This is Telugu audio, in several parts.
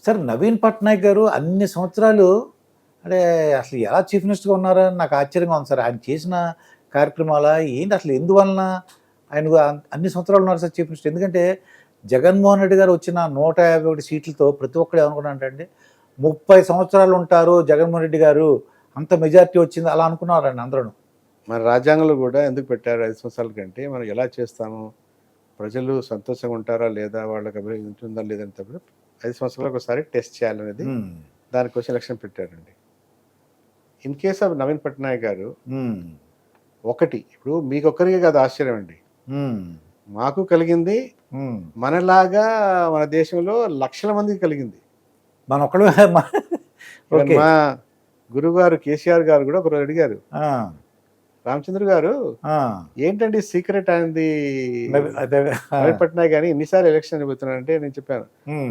సార్ నవీన్ పట్నాయక్ గారు అన్ని సంవత్సరాలు అంటే అసలు ఎలా చీఫ్ మినిస్టర్గా ఉన్నారని నాకు ఆశ్చర్యంగా ఉంది సార్. ఆయన చేసిన కార్యక్రమాల ఏంటి అసలు ఎందువలన ఆయన అన్ని సంవత్సరాలు ఉన్నారు సార్ చీఫ్ మినిస్టర్? ఎందుకంటే జగన్మోహన్ రెడ్డి గారు వచ్చిన 151 సీట్లతో ప్రతి ఒక్కరు ఏమనుకున్నారంటే 30 సంవత్సరాలు ఉంటారు జగన్మోహన్ రెడ్డి గారు, అంత మెజారిటీ వచ్చింది అలా అనుకున్నారండి అందరూ. మన రాజ్యాంగంలో కూడా ఎందుకు పెట్టారు 5 సంవత్సరాల కంటే మనం ఎలా చేస్తాము, ప్రజలు సంతోషంగా ఉంటారా లేదా, వాళ్ళకి అభివృద్ధి ఉంటుందా లేదంటే 5 సంవత్సరాలకు ఒకసారి టెస్ట్ చేయాలనేది దానికోసం ఎలక్షన్ పెట్టారండి. In case of Naveen Patnaik గారు ఒకటి, ఇప్పుడు మీకు ఒక్కరికే కాదు ఆశ్చర్యం అండి, మాకు కలిగింది, మనలాగా మన దేశంలో లక్షల మందికి కలిగింది. మన ఒక్కడు మా గురుగారు కేసీఆర్ గారు కూడా ఒకరోజు అడిగారు, రామచంద్ర గారు ఏంటండి సీక్రెట్ అయింది నవీన్ పట్నాయక్ కానీ ఎన్నిసార్లు ఎలక్షన్ అయిపోతున్నానంటే నేను చెప్పాను,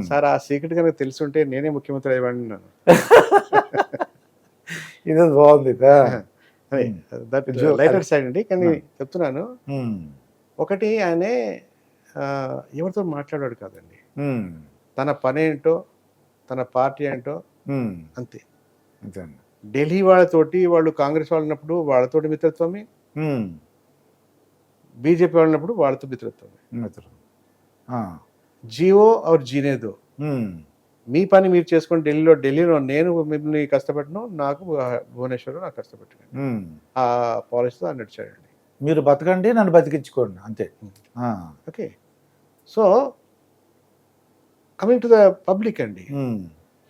సార్ ఆ సీక్రెట్ కనుక తెలుసుంటే నేనే ముఖ్యమంత్రి అయ్యేవాడిని అన్నాను. ఇది బాగుంది. లైటర్ సైడ్ అండి, కానీ చెప్తున్నాను ఒకటి, ఆయనే ఎవరితో మాట్లాడాడు కాదండి, తన పని ఏంటో తన పార్టీ ఏంటో అంతే. ఢిల్లీ వాళ్ళతోటి, వాళ్ళు కాంగ్రెస్ వాళ్ళు ఉన్నప్పుడు వాళ్ళతోటి మిత్రత్వమే, బీజేపీ వాళ్ళు ఉన్నప్పుడు వాళ్ళతో మిత్రత్వమే. జియో ఆర్ జీనేదో, మీ పని మీరు చేసుకొని ఢిల్లీలో నేను మిమ్మల్ని కష్టపెట్టను, నాకు భువనేశ్వర్ నాకు కష్టపెట్టను, ఆ పాలసీతో ఆయన నడిచాడండి. మీరు బతకండి నన్ను బతికించుకోండి అంతే. Okay, so coming to the public అండి,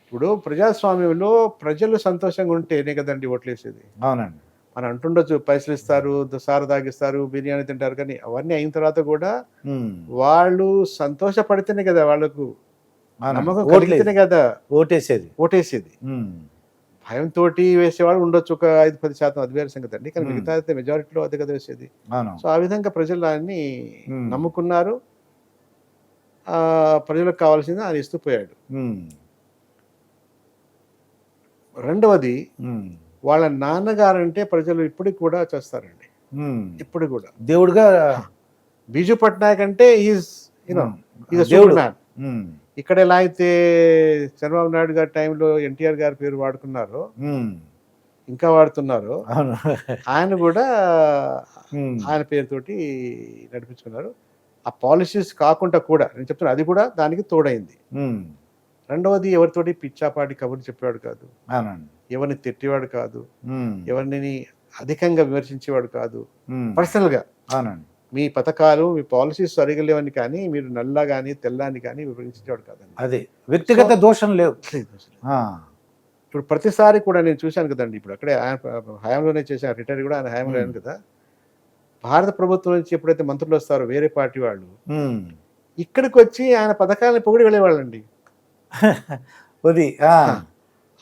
ఇప్పుడు ప్రజాస్వామ్యంలో ప్రజలు సంతోషంగా ఉంటేనే కదండి ఓట్లేసేది. అవునండి. మనం అంటుండొచ్చు పైసలు ఇస్తారు, సారు తాగిస్తారు, బిర్యానీ తింటారు, కానీ అవన్నీ అయిన తర్వాత కూడా వాళ్ళు సంతోషపడితేనే కదా, వాళ్ళకు నమ్మకం కలిగితేనే కదా ఓటేసేది. భయంతో వేసేవాళ్ళు ఉండొచ్చు ఒక 5-10%, అది వేరే సంగతి అండి, కానీ మిగతా అయితే మెజారిటీలో అదే కదా వేసేది. సో ఆ విధంగా ప్రజలు దాన్ని నమ్ముకున్నారు, ప్రజలకు కావాల్సింది ఆయన ఇస్తూ పోయాడు. రెండవది, వాళ్ళ నాన్నగారంటే ప్రజలు ఇప్పటికి కూడా చేస్తారండి, ఇప్పుడు కూడా దేవుడుగా. బీజు పట్నాయక్ అంటే ఇక్కడ ఎలా అయితే చంద్రబాబు నాయుడు గారి టైంలో ఎన్టీఆర్ గారి పేరు వాడుకున్నారో, ఇంకా వాడుతున్నారు, ఆయన కూడా ఆయన పేరుతోటి నడిపించుకున్నారు. ఆ పాలసీస్ కాకుండా కూడా నేను చెప్తున్నా, అది కూడా దానికి తోడైంది. రెండవది, ఎవరితోటి పిచ్చాపాటి కబుర్లు చెప్పేవాడు కాదు, ఎవరిని తిట్టేవాడు కాదు, ఎవరిని అధికంగా విమర్శించేవాడు కాదు. పర్సనల్గా మీ పథకాలు మీ పాలసీస్ సరిగలేవని కానీ, మీరు నల్ల కానీ తెల్లని కానీ వివరించేవాడు కాదండి. అదే వ్యక్తిగత దోషం లేవు. ఇప్పుడు ప్రతిసారి కూడా నేను చూశాను కదండి, ఇప్పుడు అక్కడే ఆయన హయాంలోనే చేశాను, రిటైర్ కూడా ఆయన హయాంలో అయ్యాను కదా, భారత ప్రభుత్వం నుంచి ఎప్పుడైతే మంత్రులు వస్తారో వేరే పార్టీ వాళ్ళు, ఇక్కడికి వచ్చి ఆయన పథకాలను పొగిడి వెళ్ళేవాళ్ళండి.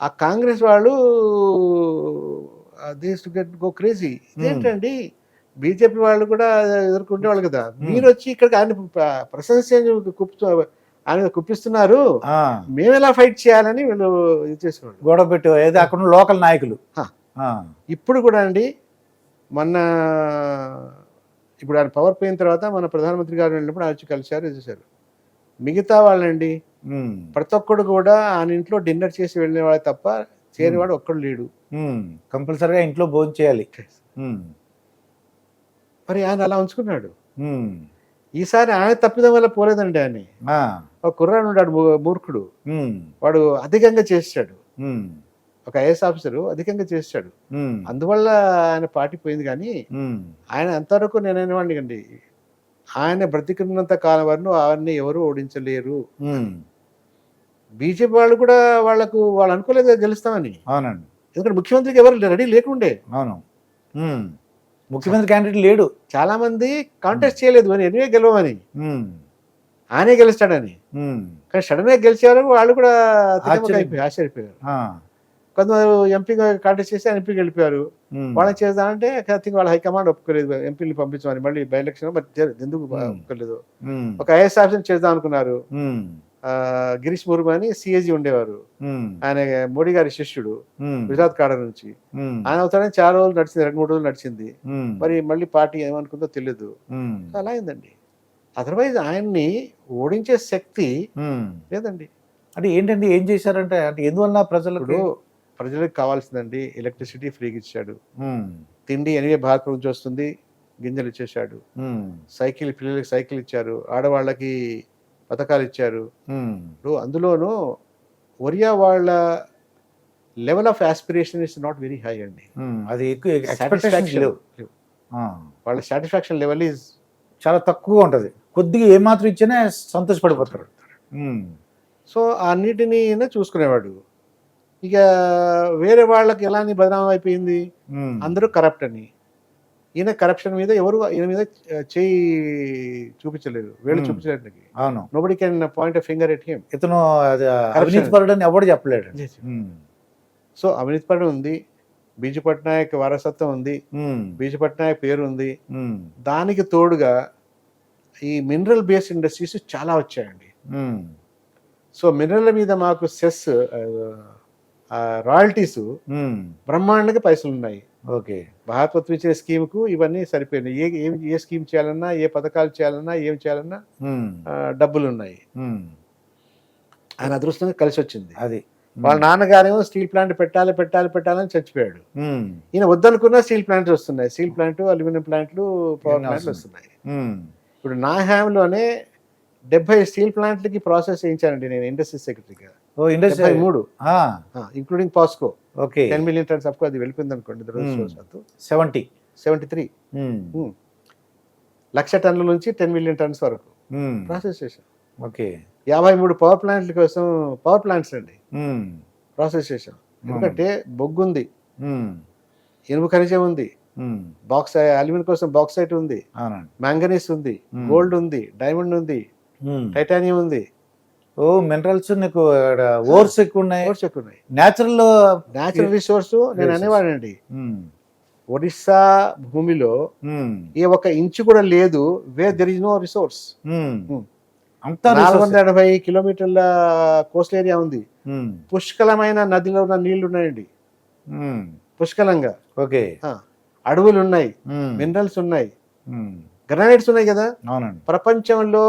ఆ కాంగ్రెస్ వాళ్ళు గో క్రేజీ, ఇదేంటండి బీజేపీ వాళ్ళు కూడా ఎదుర్కొంటేవాళ్ళు కదా, మీరు వచ్చి ఇక్కడికి ఆయన ప్రశంస ఆయన కుప్పిస్తున్నారు, మేము ఎలా ఫైట్ చేయాలని వీళ్ళు ఇది చేసేవాళ్ళు, గొడవ పెట్టి ఏదో అక్కడ లోకల్ నాయకులు. ఇప్పుడు కూడా అండి, ఇప్పుడు ఆయన పవర్ పోయిన తర్వాత మన ప్రధానమంత్రి గారు వెళ్ళినప్పుడు ఆయన వచ్చి కలిశారు, చేశారు. మిగతా వాళ్ళండి ప్రతి ఒక్కడు కూడా ఆయన ఇంట్లో డిన్నర్ చేసి వెళ్ళినవాడు తప్ప చేరినవాడు ఒక్కడు లేడు. కంపల్సరీగా ఇంట్లో భోజనం చేయాలి. మరి ఆయన అలా ఉంచుకున్నాడు. ఈసారి ఆయన తప్పిదం వల్ల పోలేదండి. ఆయన ఒక కుర్రాడు ఉన్నాడు, మూర్ఖుడు, వాడు అధికంగా చేసాడు, ఒక ఐఏఎస్ ఆఫీసరు అధికంగా చేసాడు, అందువల్ల ఆయన పార్టీ పోయింది. కానీ ఆయన అంతవరకు నేనైనవాడిని అండి, ఆయన బ్రతికినంత కాలం వరకు అవన్నీ ఎవరు ఓడించలేరు. బీజేపీ వాళ్ళు కూడా వాళ్ళు అనుకోలేదు గెలుస్తామని. అవునండి. ఎందుకంటే ముఖ్యమంత్రికి ఎవరు రెడీ లేకుండే. అవును, ముఖ్యమంత్రి క్యాండిడేట్ లేడు, చాలా మంది కాంటెస్ట్ చేయలేదు అని, ఎనివే గెలవని, ఆయనే గెలుస్తాడని. కానీ సడన్ గా గెలిచేవారు వాళ్ళు కూడా ఆశ్చర్యపోయారు. కొంతమంది ఎంపీగా కాంటెస్ట్ చేసి ఎంపీ గెలిపారు, వాళ్ళని చేద్దామంటే వాళ్ళ హైకమాండ్ ఒప్పుకోలేదు ఎంపీని పంపించమని. మళ్ళీ బై ఎలక్షన్ ఎందుకు ఒప్పుకోలేదు. ఒక ఐఏఎస్ ఆఫీసర్ చేద్దాం అనుకున్నారు, గిరీష్ ముర్ము అని సిఏజీ ఉండేవారు, ఆయన మోడీ గారి శిష్యుడు, గుజరాత్ కాడ నుంచి. ఆయన అవుతాడని చాలా రోజులు నడిచింది, 2-3 రోజులు నడిచింది. మరి మళ్ళీ పార్టీ ఏమనుకుందో తెలియదు, అలా అయిందండి. అదర్వైజ్ ఆయన్ని ఓడించే శక్తి లేదండి. అంటే ఏంటండి ఏం చేశారంటే అంటే ఎందువల్ల ప్రజలకు ఇప్పుడు ప్రజలకు కావాల్సిందండి ఎలక్ట్రిసిటీ ఫ్రీగా ఇచ్చాడు, తిండి ఎనివే భారత్ నుంచి వస్తుంది, గింజలు ఇచ్చేశాడు, సైకిల్ పిల్లలకి సైకిల్ ఇచ్చారు, ఆడవాళ్ళకి పథకాలు ఇచ్చారు. ఇప్పుడు అందులోనూ ఒరియా వాళ్ళ level of aspiration is not very high అండి. అది ఎక్కువ ఎక్స్పెక్టేషన్స్ లేవు. వాళ్ళ సాటిస్ఫాక్షన్ లెవెల్ ఈజ్ చాలా తక్కువగా ఉంటుంది. కొద్దిగా ఏమాత్రం ఇచ్చినా సంతోషపడిపోతారు. సో అన్నిటినీ చూసుకునేవాడు. ఇక వేరే వాళ్ళకి ఎలా బదనామం అయిపోయింది, అందరూ కరప్ట్ అని. ఈయన కరప్షన్ మీద ఎవరు ఈయన మీద చేయి చూపించలేదు, వేళ్ళు చూపించలేదు. అవును, nobody can point finger at him. ఇతను అవినీతి పరుడని ఎవడు చెప్పలేడు. సో అవినీతి పరుడు ఉంది, బీజు పట్నాయక్ వారసత్వం ఉంది, బీజు పట్నాయక్ పేరు ఉంది. దానికి తోడుగా ఈ మినరల్ బేస్డ్ ఇండస్ట్రీస్ చాలా వచ్చాయండి. సో మినరల్ మీద మాకు సెస్ రాయల్టీస్ బ్రహ్మాండంగా పైసలు ఉన్నాయి. ఓకే, భారత్ ఇచ్చే స్కీమ్కు ఇవన్నీ సరిపోయినాయి. ఏ స్కీమ్ చేయాలన్నా, ఏ పథకాలు చేయాలన్నా, ఏం చేయాలన్నా డబ్బులు ఉన్నాయి. ఆయన అదృష్టంగా కలిసి వచ్చింది. అది వాళ్ళ నాన్నగారేమో స్టీల్ ప్లాంట్ పెట్టాలని చచ్చిపోయాడు. ఈయన వద్దనుకున్న స్టీల్ ప్లాంట్స్ వస్తున్నాయి, స్టీల్ ప్లాంట్, అల్యూమినియం ప్లాంట్లు, పవర్ ప్లాంట్లు వస్తున్నాయి. ఇప్పుడు నా హ్యామ్లోనే 70 స్టీల్ ప్లాంట్లకి ప్రాసెస్ చేయించానండి నేను ఇండస్ట్రీ సెక్రటరీగా. 3 including POCSO. Okay, 10 million tons. Of course అది వెళ్ళిపోయింది అనుకోండి. 73 లక్ష టన్నుల నుంచి 10 మిలియన్ టన్స్ వరకు ప్రాసెస్ చేశాం. ఓకే, 53 పవర్ ప్లాంట్ల కోసం పవర్ ప్లాంట్స్ అండి ప్రాసెస్ చేశాం. ఎందుకంటే బొగ్గు ఉంది, ఇనుము ఖనిజం ఉంది, అల్యూమినియం కోసం బాక్సైట్ ఉంది, మ్యాంగనీస్ ఉంది, గోల్డ్ ఉంది, డైమండ్ ఉంది, టైటానియం ఉంది. ఓ మినరల్స్ నీకు ఓర్స్ ఎక్కువ ఉన్నాయి. Natural resource. నేను అనేవాడండి, ఒడిస్సా భూమిలో ఏ ఒక ఇంచు కూడా లేదు where there is no resource. 480 కిలోమీటర్ల కోస్టల్ ఏరియా ఉంది, పుష్కలమైన నదిలో ఉన్న నీళ్లు ఉన్నాయండి, పుష్కలంగా. ఓకే, అడవులు ఉన్నాయి, మినరల్స్ ఉన్నాయి, గ్రానైట్స్ ఉన్నాయి కదా. ప్రపంచంలో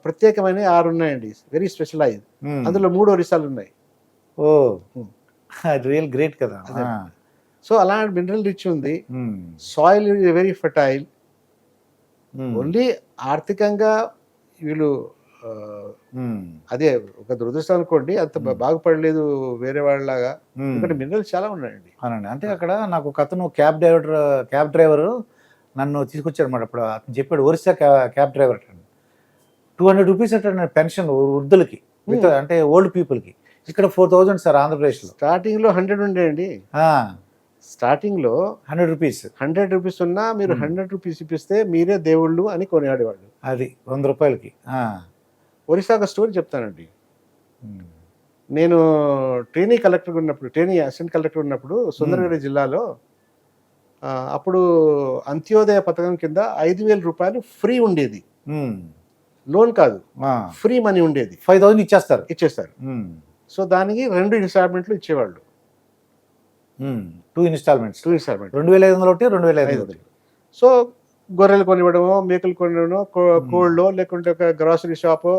ప్రత్యేకమైన 6 ఉన్నాయండి, వెరీ స్పెషలైజ్. అందులో 3 ఒరిస్సాలు ఉన్నాయి. ఓ రియల్ గ్రేట్ కదా. సో అలాంటి మినరల్ రిచ్ ఉంది. Soil very fertile. ఓన్లీ ఆర్థికంగా వీళ్ళు అదే ఒక దురదృష్టం అనుకోండి, అంత బాగుపడలేదు వేరే వాళ్ళలాగా. ఎందుకంటే మినరల్స్ చాలా ఉన్నాయండి. అవునండి. అంటే అక్కడ నాకు ఒక అతను క్యాబ్ డ్రైవర్ నన్ను తీసుకొచ్చాడు అన్నమాట. అప్పుడు అతను చెప్పాడు, ఒరిస్సా క్యాబ్ డ్రైవర్ అండి, 200 రూపీస్ అంటే పెన్షన్ వృద్ధులకి, అంటే ఓల్డ్ పీపుల్కి. ఇక్కడ 4000 సార్ ఆంధ్రప్రదేశ్లో. స్టార్టింగ్లో 100 ఉండేయండి. స్టార్టింగ్లో 100 రూపీస్. 100 రూపీస్ ఉన్నా మీరు 100 రూపీస్ ఇప్పిస్తే మీరే దేవుళ్ళు అని కొనియాడేవాళ్ళు. అది 100 రూపాయలకి. ఒరిస్సా ఒక స్టోరీ చెప్తానండి. నేను ట్రైనీ అసిస్టెంట్ కలెక్టర్ ఉన్నప్పుడు సుందరగిరి జిల్లాలో అప్పుడు అంత్యోదయ పథకం కింద 5,000 రూపాయలు ఫ్రీ ఉండేది. లోన్ కాదు, ఫ్రీ మనీ ఉండేది. 5,000 ఇచ్చేస్తారు. సో దానికి 2 ఇన్స్టాల్మెంట్లు ఇచ్చేవాళ్ళు. 2 ఇన్స్టాల్మెంట్స్ 2,500 ఒకటి, 2,500. సో గొర్రెలు కొనివ్వడమో, మేకలు కొనివ్వడమో, కోళ్ళో, లేకుంటే ఒక గ్రాసరీ షాపో,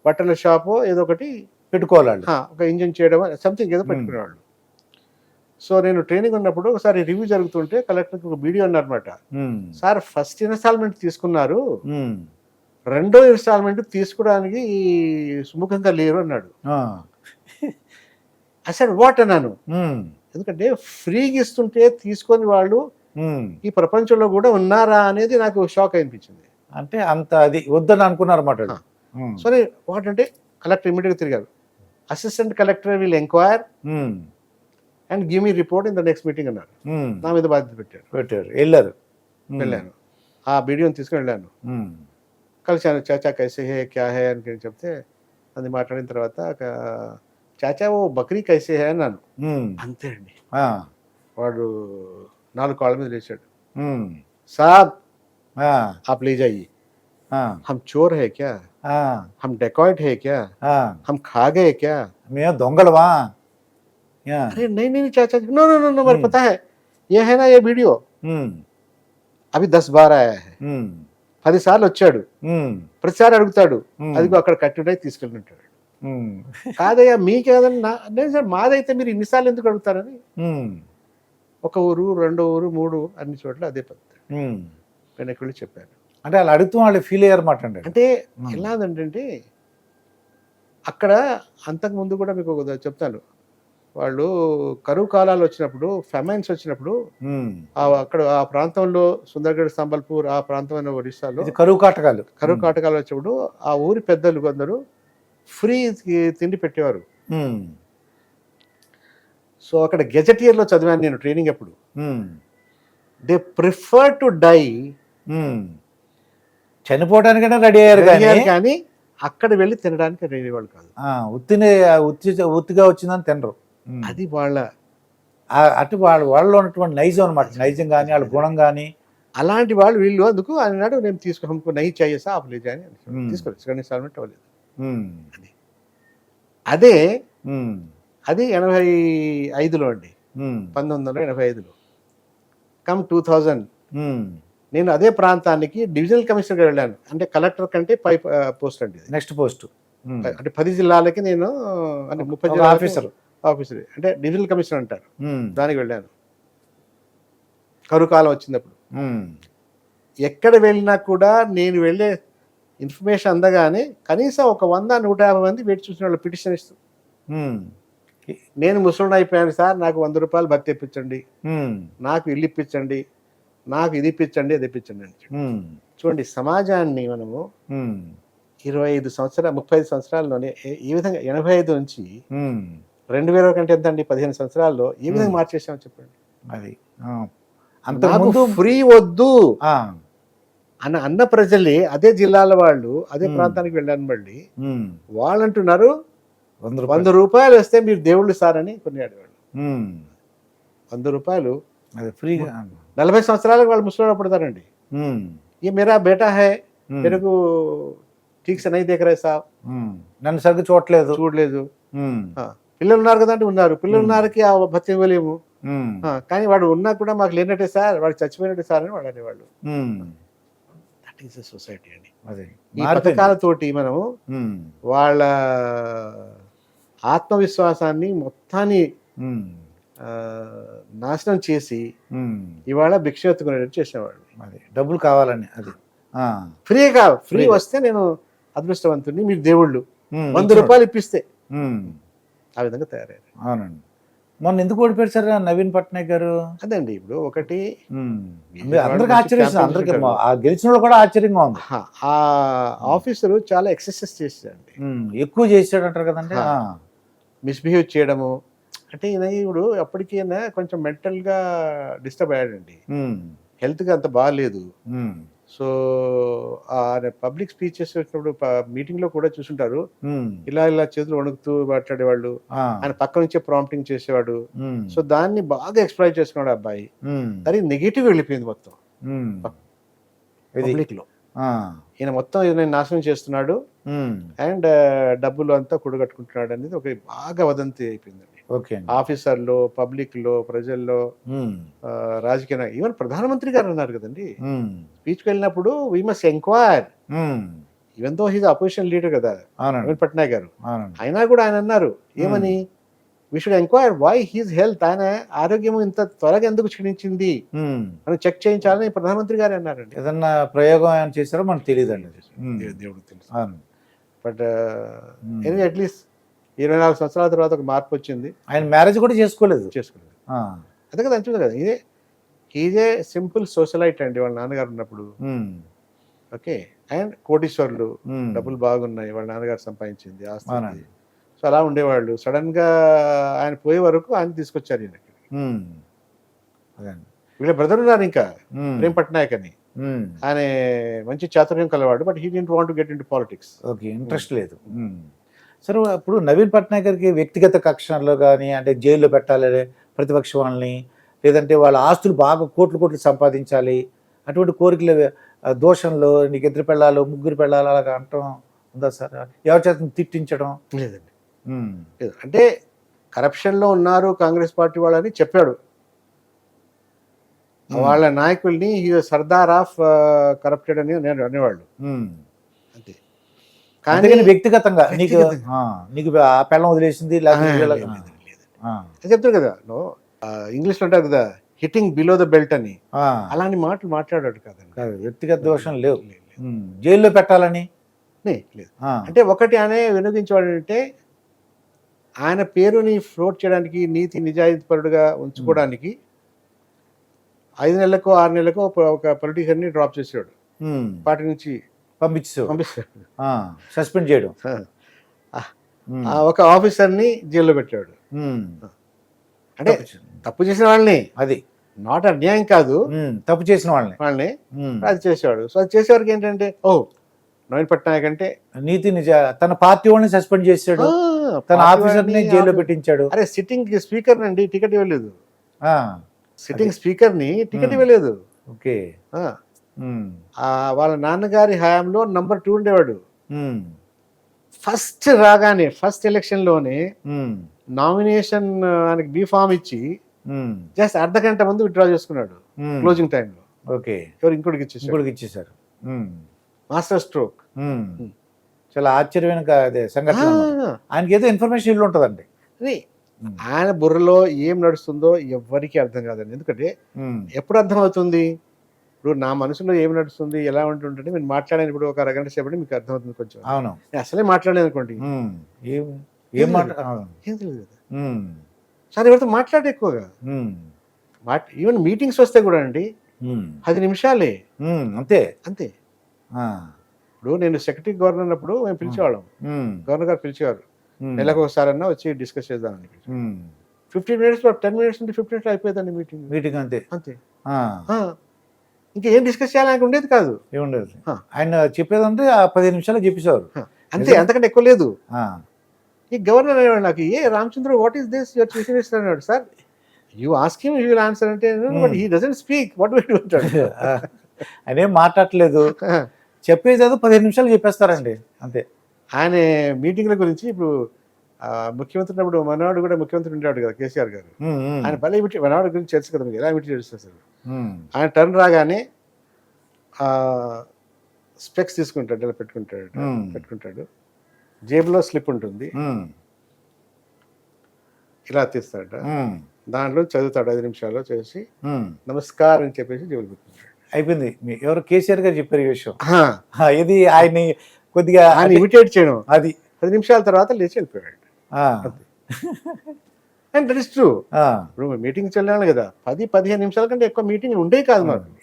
బట్టల షాపో ఏదో ఒకటి పెట్టుకోవాలి. ఒక ఇంజిన్ చేయడం సంథింగ్ ఏదో పెట్టుకునేవాళ్ళు. సో నేను ట్రైనింగ్ ఉన్నప్పుడు ఒకసారి రివ్యూ జరుగుతుంటే కలెక్టర్కి ఒక వీడియో అన్నారన్నమాట. సార్ ఫస్ట్ ఇన్స్టాల్మెంట్ తీసుకున్నారు, 2వ ఇన్స్టాల్మెంట్ తీసుకోవడానికి సుముఖంగా లేరు అన్నాడు. అసలు వాట్ అన్నాను. ఎందుకంటే ఫ్రీగా ఇస్తుంటే తీసుకొని వాళ్ళు ఈ ప్రపంచంలో కూడా ఉన్నారా అనేది నాకు షాక్ అనిపించింది. అంటే అంత అది వద్దని అనుకున్నారు అన్నమాట. సరే వాట్ అంటే కలెక్టర్ ఇమీడియట్గా తిరిగారు. Assistant collector will enquire and give me report in the next meeting అన్నారు. నా మీద బాధ్యత పెట్టారు. వెళ్ళాను, ఆ వీడియోని తీసుకుని వెళ్ళాను, కలిసాను. చాచా కైసే హే క్యా హే అని చెప్తే అది మాట్లాడిన తర్వాత చాచా ఓ బక్రీ కైసే హే అన్నాను. అంతే అండి. వాడు 4 కాళ్ళ మీద లేచాడు. సాబ్ ఆప్ లే జాయియే, हम चोर है क्या, हम डेकॉइट है क्या, हम खा गए क्या, मैं दंगलवा. अरे नहीं चाचा, नो मुझे पता है, ये है ना ये वीडियो अभी 10 बार आया है, 10 సార్లు వచ్చాడు, ప్రతిసారి అడుగుతాడు, అదిగో అక్కడ కట్టినట్టు తీసుకెళ్ళినట్టాడు. ఉమ్. కాదయ్యా మీకేదన్నా నేను సార్ మాదైతే మీరు ఇన్నిసార్లు ఎందుకు అడుగుతారని ఉమ్. ఒక ఊరు, రెండో ఊరు, 3 అన్ని చోట్ల అదే పద్ధతి ఉమ్. వెనక్కి వెళ్ళి చెప్పాను. అంటే అలా అడుగుతూ వాళ్ళు ఫీల్ అయ్యారన్నమాట అండి. అంటే ఎలా ఉందంటే అక్కడ అంతకుముందు కూడా మీకు ఒక చెప్తాను. వాళ్ళు కరువు కాలాలు వచ్చినప్పుడు, ఫెమైన్స్ వచ్చినప్పుడు ఉమ్. అక్కడ ఆ ప్రాంతంలో సుందర్గఢ్, సంబల్పూర్ ఆ ప్రాంతమైన ఒరిస్సాలో ఇది కరువు కాటకాలు. కరువు కాటకాలు వచ్చినప్పుడు ఆ ఊరి పెద్దలు కొందరు ఫ్రీ తిండి పెట్టేవారు. ఉమ్. సో అక్కడ గెజెటియర్లో చదివాను నేను ట్రైనింగ్ అప్పుడు. Um. They prefer to die, చనిపోవడానికైనా రెడీ అయ్యారు కానీ అక్కడ వెళ్ళి తినడానికి రెడీ వాళ్ళు కాదు. ఉత్తిగా వచ్చిందని తినరు. అది వాళ్ళ అటు వాళ్ళలో ఉన్నటువంటి నైజం అనమాట. నైజం కానీ వాళ్ళ గుణం కానీ అలాంటి వాళ్ళు వీళ్ళు. అందుకు అన్నాడు నేను తీసుకో నహి చాహియే సాబ్ లే జాయే అని తీసుకోలేదు. అవ్వలేదు అది. అదే అది 85లో అండి, 1985లో. కమ్ 2000 నేను అదే ప్రాంతానికి డివిజనల్ కమిషనర్గా వెళ్ళాను. అంటే కలెక్టర్ కంటే పై పోస్ట్ అండి, నెక్స్ట్ పోస్ట్. అంటే 10 జిల్లాలకి నేను అంటే 30 జిల్లాల ఆఫీసర్ అంటే డివిజనల్ కమిషనర్ అంటారు, దానికి వెళ్ళాను. కరువు కాలం వచ్చినప్పుడు ఎక్కడ వెళ్ళినా కూడా నేను వెళ్ళే ఇన్ఫర్మేషన్ అందగానే కనీసం ఒక 100-150 మంది వేచి చూసిన వాళ్ళు పిటిషన్ ఇస్తూ, నేను ముసలిని అయిపోయాను సార్, నాకు 100 రూపాయలు భర్తీ ఇప్పించండి, నాకు ఇల్లు ఇప్పించండి, నాకు ఇది ఇప్పించండి, అది ఇప్పించండి అని. చూడండి సమాజాన్ని మనము 25 సంవత్సరాలు 35 సంవత్సరాల్లోనే ఈ విధంగా 85 నుంచి 2000 కంటే ఎంత అండి 15 సంవత్సరాల్లో ఏ విధంగా మార్చేసామో చెప్పండి. అది అంతకుముందు ఫ్రీ వద్దు అన్న ప్రజలే అదే జిల్లాల వాళ్ళు అదే ప్రాంతానికి వెళ్ళాను. మళ్ళీ వాళ్ళు అంటున్నారు 100 రూపాయలు వస్తే మీరు దేవుళ్ళు సార్ అని కొనియాడేవాళ్ళు. 100 రూపాయలు ఫ్రీగా 40 సంవత్సరాలకు వాళ్ళు ముసలిలో పడతారండి. ये मेरा बेटा है, मेरे को ठीक से नहीं देख रहे साहब, నన్ను సరిగ్గా చూడలేదు. పిల్లలు ఉన్నారు కదా అంటే ఉన్నారు, పిల్లలు ఉన్నారకి ఆ భత్యం ఇవ్వలేము, కానీ వాడు ఉన్నా కూడా మాకు లేనట్టే సార్, వాడు చచ్చిపోయినట్టే సార్ అని వాడు అనేవాళ్ళు. దట్ ఈస్ ద సొసైటీ అండి. ఈ పథకాలతోటి మనము వాళ్ళ ఆత్మవిశ్వాసాన్ని మొత్తాన్ని నాశనం చేసి ఇవాళ భిక్ష ఎత్తుకునేటట్టు చేసేవాళ్ళు. డబ్బులు కావాలని అది ఫ్రీ వస్తే నేను అదృష్టవంతుడిని, మీరు దేవుళ్ళు 100 రూపాయలు ఇప్పిస్తే ఆ విధంగా తయారయ్యారు. అవునండి. మొన్న ఎందుకు ఓడిపోయారు సార్ నవీన్ పట్నాయక్ గారు? అదండి ఇప్పుడు ఒకటి అందరికి ఆశ్చర్యం, అందరికి గెలిచిన వాళ్ళు కూడా ఆశ్చర్యంగా ఉంది. ఆ ఆఫీసరు చాలా ఎక్సర్సైజ్ చేశాడండి, ఎక్కువ చేసాడు అంటారు కదండి. మిస్బిహేవ్ చేయడము అంటే ఈయన ఇప్పుడు అప్పటికి కొంచెం మెంటల్గా డిస్టర్బ్ అయ్యాడండి, హెల్త్గా అంత బాగాలేదు. సో పబ్లిక్ స్పీచెస్ వచ్చినప్పుడు మీటింగ్ లో కూడా చూసుంటారు, ఇలా చేతులు వణుకుతూ మాట్లాడేవాళ్ళు, ఆయన పక్క నుంచే ప్రాంప్టింగ్ చేసేవాడు. సో దాన్ని బాగా ఎక్స్ప్లాయిట్ చేసుకున్నాడు అబ్బాయి. అది నెగిటివ్ వెళ్ళిపోయింది మొత్తం పబ్లిక్ లో. ఈయన మొత్తం ఈయన నాశనం చేస్తున్నాడు అండ్ డబ్బులు అంతా కూడగట్టుకుంటున్నాడు అనేది ఒక బాగా వదంతి అయిపోయిందండి. ఆఫీసర్లో, పబ్లిక్ లో, ప్రజల్లో, రాజకీయ, ఈవెన్ ప్రధానమంత్రి గారు అన్నారు కదండి స్పీచ్కి వెళ్ళినప్పుడు, we must enquire, even though he's opposition leader కదా నవీన్ పట్నాయక్ గారు, అయినా కూడా ఆయన అన్నారు ఏమని, we should enquire why he's health, ఆయన ఆరోగ్యం ఇంత త్వరగా ఎందుకు క్షీణించింది అని చెక్ చేయించాలని ప్రధానమంత్రి గారు అన్నారండి. ఏదన్నా ప్రయోగం ఆయన చేశారో మనకు తెలియదు అండి, దేవుడికి తెలుసు. బట్ అట్లీస్ట్ 24 సంవత్సరాల తర్వాత ఒక మార్పు వచ్చింది. ఆయన మ్యారేజ్ కూడా చేసుకోలేదు. అదే కదా అంటుంది కదా, ఈజే సింపుల్ సోషలైట్ అండి వాళ్ళ నాన్నగారు ఉన్నప్పుడు. ఓకే, అండ్ కోటీశ్వర్లు, డబ్బులు బాగున్నాయి, వాళ్ళ నాన్నగారు సంపాదించింది ఆస్తి. సో అలా ఉండేవాళ్ళు. సడన్ గా ఆయన పోయే వరకు ఆయన తీసుకొచ్చారు ఈయనకి. వీళ్ళ బ్రదర్ ఉన్నారు ఇంకా ప్రేమ్ పట్నాయక్ అని, ఆయన మంచి చాతుర్యం కలవాడు, but he didn't want to get into politics. Okay, interest లేదు. సరే, ఇప్పుడు నవీన్ పట్నాయక్ గారికి వ్యక్తిగత కక్షలో కానీ, అంటే జైల్లో పెట్టాలి ప్రతిపక్ష వాళ్ళని, లేదంటే వాళ్ళ ఆస్తులు బాగా కోట్లు సంపాదించాలి, అటువంటి కోరికలు, దోషంలో నీకు 2 పెళ్ళాలు 3 పెళ్ళాలు అలాగా అంటాం ఉందా సార్? ఎవరి చేత తిట్టించడం? లేదండి, లేదు. అంటే కరప్షన్లో ఉన్నారు కాంగ్రెస్ పార్టీ వాళ్ళని చెప్పాడు, వాళ్ళ నాయకుల్ని సర్దార్ ఆఫ్ కరప్టెడ్ అని అనేవాళ్ళు అంతే. కానీ అందుకని వ్యక్తిగతంగా నీకు వ్యక్తిగతంగా. నీకు ఆ పెళ్ళం వదిలేసింది లేకపోతే వీళ్ళ- ఆ, నేను చెప్తాను కదా ఇంగ్లీష్లో అంటారు కదా హిట్టింగ్ బిలో ద బెల్ట్ అని, ఆ, అలాంటి మాటలు మాట్లాడాడు కాదండి. కాదు, వ్యక్తిగత దోషం లేవు. లేదు, లేదు. జైల్లో పెట్టాలని లేదు. ఆ, అంటే ఒకటి ఆయన వినియోగించేవాడు అంటే ఆయన పేరుని ఫ్లోట్ చేయడానికి, నీతి నిజాయితీ పరుడుగా ఉంచుకోవడానికి 5 నెలలకో 6 నెలలకో ఒక పొలిటీషియన్ని డ్రాప్ చేసాడు, ఉమ్, పార్టీ నుంచి పంపించు పంపిస్తాడు. సస్పెండ్ చేయడం. ఉమ్, ఒక ఆఫీసర్ని జైల్లో పెట్టాడు. ఉమ్, అంటే తప్పు చేసిన వాళ్ళని, అది నాట్ అన్యాయం కాదు, తప్పు చేసిన వాళ్ళని. వాళ్ళని ఉమ్, అది చేసేవాడు. సో అది చేసేవారికి ఏంటంటే నవీన్ పట్నాయక్ అంటే నీతి నిజ తన పార్టీ వాళ్ళని సస్పెండ్ చేశాడు, తన ఆఫీసర్ని జైల్లో పెట్టించాడు. అరే సిట్టింగ్ స్పీకర్ నండి టికెట్ ఇవ్వలేదు, ఆ, సిట్టింగ్ స్పీకర్ ని టికెట్ ఇవ్వలేదు. ఓకే. ఆ, ఉమ్, వాళ్ళ నాన్నగారి హయాంలో నంబర్ 2 ఉండేవాడు. ఉమ్, ఫస్ట్ రాగానే ఫస్ట్ ఎలక్షన్ లోనే ఉమ్, నామినేషన్ ఆయనకి బీ ఫామ్ ఇచ్చి ఉమ్, జస్ట్ అర్ధగంట ముందు విత్డ్రా చేసుకున్నాడు ఉమ్, క్లోజింగ్ టైంలో. ఓకే. ఎవరు ఇంకోటికి ఇచ్చేసాడు, ఇంకోటికి ఇచ్చేసారు. ఉమ్, మాస్టర్ స్ట్రోక్. ఉమ్, చాలా ఆశ్చర్యమైన అదే సంఘటన అన్నమాట. ఆయనకి ఏదో ఇన్ఫర్మేషన్ ఇల్లు ఉంటుందండి. ఆయన బుర్రలో ఏం నడుస్తుందో ఎవరికి అర్థం కాదండి. ఎందుకంటే ఉమ్, ఎప్పుడు అర్థం అవుతుంది, ఇప్పుడు నా మనసులో ఏం నడుస్తుంది ఎలా ఉంటుంటే మీరు మాట్లాడేటప్పుడు ఒక అరగంట సేపటి మీకు అర్థమవుతుంది కొంచెం. అవును. నేను అసలే మాట్లాడలేదు అనుకోండి, ఉమ్, ఏం ఏం మాట. ఏం తెలియదు కదా ఉమ్, సార్, ఎవరితో మాట్లాడే ఎక్కువగా ఉమ్, ఈవెన్ మీటింగ్స్ వస్తే కూడా అండి ఉమ్, 10 నిమిషాలే అంతే. అంతే. ఆ, ఇప్పుడు నేను సెక్రటరీ గవర్నర్ అన్నప్పుడు మేము పిలిచేవాళ్ళం, ఉమ్, గవర్నర్ గారు పిలిచేవారు, ఉమ్, నెలకు ఒకసారన్నా వచ్చి డిస్కస్ చేద్దామని. ఉమ్, 15 మినిట్స్ 10 మినిట్స్ నుండి 15 మినిట్స్ అయిపోయిందండి మీటింగ్ మీటింగ్ అంతే. అంతే. ఆ, ఇంకా ఏం డిస్కస్ చేయాలని ఉండేది కాదు. ఏముండదు. ఆ. ఆయన చెప్పేదంటే ఆ 15 నిమిషాలు చెప్పేసేవారు. అంతే, అంతకంటే ఎక్కువ లేదు. ఆ, ఈ గవర్నర్ అనేవాడు నాకు, Ramachandra what is this your chief minister అన్నాడు. Sir you ask him he will answer అంటే, but he doesn't speak, what will do అంటాడు. ఆయన ఏం మాట్లాడలేదు, చెప్పేది ఏదో 15 నిమిషాలు చెప్పేస్తారండి అంతే. ఆయన మీటింగ్ల గురించి ఇప్పుడు ముఖ్యమంత్రి ఉన్నప్పుడు మనవాడు కూడా ముఖ్యమంత్రి ఉండేవాడు కదా కేసీఆర్ గారు, ఉమ్, ఉమ్, ఆయన భలే మనవాడి గురించి తెలుసు కదా మీకు, ఎలా ఇమిటేట్ చేస్తారు. ఉమ్, ఆయన టర్న్ రాగానే స్పెక్స్ తీసుకుంటాడు, ఇలా పెట్టుకుంటాడు, జేబులో స్లిప్ ఉంటుంది, ఉమ్, ఇలా తీస్తాడట, ఉమ్, దాంట్లో చదువుతాడు 5 నిమిషాల్లో చేసి ఉమ్. నమస్కారం అని చెప్పేసి జేబులు పెట్టుకుంటాడు. అయిపోయింది. ఎవరు కేసీఆర్ గారు చెప్పారు ఈ విషయం. ఆ, ఇది ఆయన్ని కొద్దిగా ఆయన ఇమిటేట్ చేయడం. అది 10 నిమిషాల తర్వాత లేచి వెళ్ళిపోయాడు. ఆ, అండ్ దట్ ఇస్ ట్రూ. ఆ. ఇప్పుడు మీటింగ్స్ వెళ్ళాలి కదా, 10-15 నిమిషాల కంటే ఎక్కువ మీటింగ్ ఉండేవి కాదు మాకు.